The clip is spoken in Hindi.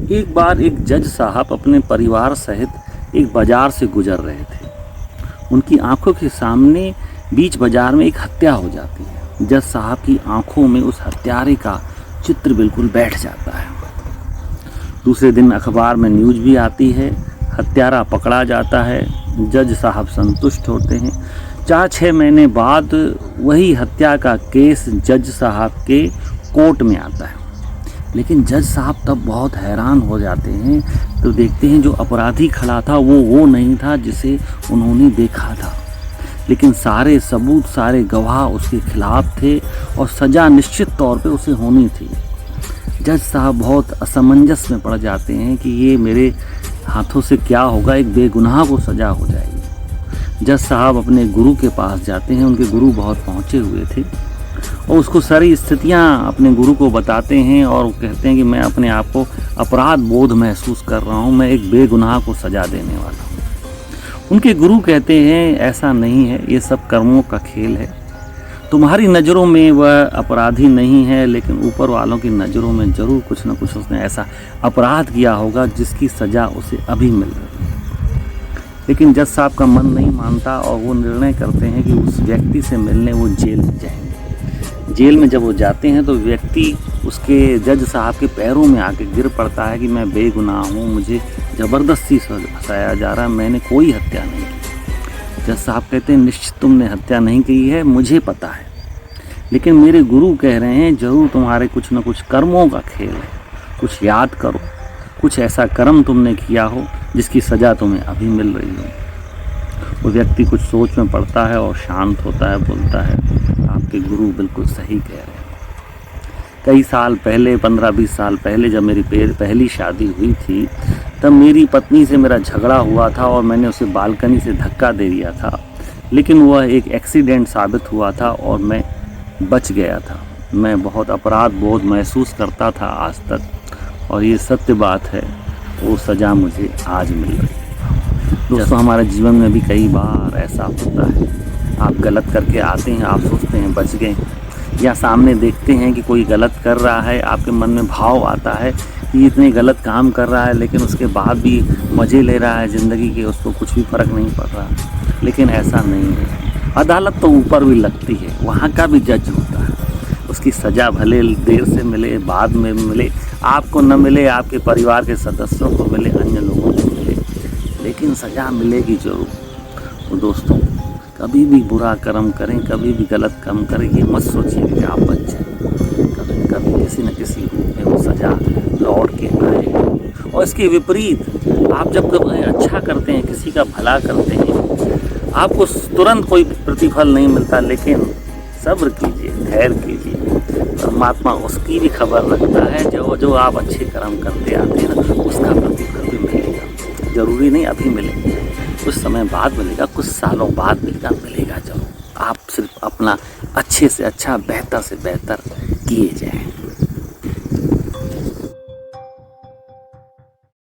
एक बार एक जज साहब अपने परिवार सहित एक बाजार से गुजर रहे थे। उनकी आंखों के सामने बीच बाजार में एक हत्या हो जाती है। जज साहब की आंखों में उस हत्यारे का चित्र बिल्कुल बैठ जाता है। दूसरे दिन अखबार में न्यूज़ भी आती है, हत्यारा पकड़ा जाता है। जज साहब संतुष्ट होते हैं। 4-6 महीने बाद वही हत्या का केस जज साहब के कोर्ट में आता है। लेकिन जज साहब तब बहुत हैरान हो जाते हैं, तो देखते हैं जो अपराधी खड़ा था वो नहीं था जिसे उन्होंने देखा था। लेकिन सारे सबूत, सारे गवाह उसके खिलाफ थे और सज़ा निश्चित तौर पे उसे होनी थी। जज साहब बहुत असमंजस में पड़ जाते हैं कि ये मेरे हाथों से क्या होगा, एक बेगुनाह को सज़ा हो जाएगी। जज साहब अपने गुरु के पास जाते हैं। उनके गुरु बहुत पहुँचे हुए थे और उसको सारी स्थितियाँ अपने गुरु को बताते हैं और कहते हैं कि मैं अपने आप को अपराध बोध महसूस कर रहा हूँ, मैं एक बेगुनाह को सज़ा देने वाला हूँ। उनके गुरु कहते हैं ऐसा नहीं है, ये सब कर्मों का खेल है। तुम्हारी नज़रों में वह अपराधी नहीं है, लेकिन ऊपर वालों की नज़रों में ज़रूर कुछ न कुछ उसने ऐसा अपराध किया होगा जिसकी सज़ा उसे अभी मिल रही है। लेकिन जज साहब का मन नहीं मानता और वो निर्णय करते हैं कि उस व्यक्ति से मिलने वो जेल में जाएंगे। जेल में जब वो जाते हैं तो व्यक्ति उसके जज साहब के पैरों में आके गिर पड़ता है कि मैं बेगुनाह हूँ, मुझे ज़बरदस्ती से फंसाया जा रहा है, मैंने कोई हत्या नहीं की। जज साहब कहते हैं निश्चित तुमने हत्या नहीं की है, मुझे पता है, लेकिन मेरे गुरु कह रहे हैं ज़रूर तुम्हारे कुछ न कुछ कर्मों का खेल है। कुछ याद करो, कुछ ऐसा कर्म तुमने किया हो जिसकी सज़ा तुम्हें अभी मिल रही हो। वो व्यक्ति कुछ सोच में पड़ता है और शांत होता है, बोलता है आपके गुरु बिल्कुल सही कह रहे हैं। कई साल पहले, 15-20 साल पहले जब मेरी पहली शादी हुई थी, तब मेरी पत्नी से मेरा झगड़ा हुआ था और मैंने उसे बालकनी से धक्का दे दिया था। लेकिन वह एक एक्सीडेंट साबित हुआ था और मैं बच गया था। मैं बहुत अपराध बोध महसूस करता था आज तक, और ये सत्य बात है, वो सज़ा मुझे आज मिल रही है। दोस्तों, हमारे जीवन में भी कई बार ऐसा होता है। आप गलत करके आते हैं, आप सोचते हैं बच गए, या सामने देखते हैं कि कोई गलत कर रहा है, आपके मन में भाव आता है कि इतने गलत काम कर रहा है लेकिन उसके बाद भी मज़े ले रहा है ज़िंदगी के, उसको कुछ भी फ़र्क नहीं पड़ रहा। लेकिन ऐसा नहीं है। अदालत तो ऊपर भी लगती है, वहाँ का भी जज होता है। उसकी सज़ा भले देर से मिले, बाद में मिले, आपको न मिले, आपके परिवार के सदस्यों को मिले, अन्य लोगों को मिले, लेकिन सज़ा मिलेगी ज़रूर। तो दोस्तों, कभी भी बुरा कर्म करें, कभी भी गलत कर्म करें, ये मत सोचिए कि आप बच जाएं। कभी न कभी किसी न किसी रूप में वो सज़ा लौट के आएगी। और इसके विपरीत आप जब कभी अच्छा करते हैं, किसी का भला करते हैं, आपको तुरंत कोई प्रतिफल नहीं मिलता, लेकिन सब्र कीजिए, धैर्य कीजिए। परमात्मा उसकी भी खबर रखता है जो आप अच्छे कर्म करते आते हैं ना, उसका प्रतिफल भी मिलेगा। ज़रूरी नहीं अभी मिलेगा, कुछ समय बाद मिलेगा, कुछ सालों बाद मिलेगा ज़रूर। आप सिर्फ अपना अच्छे से अच्छा, बेहतर से बेहतर किए जाएं।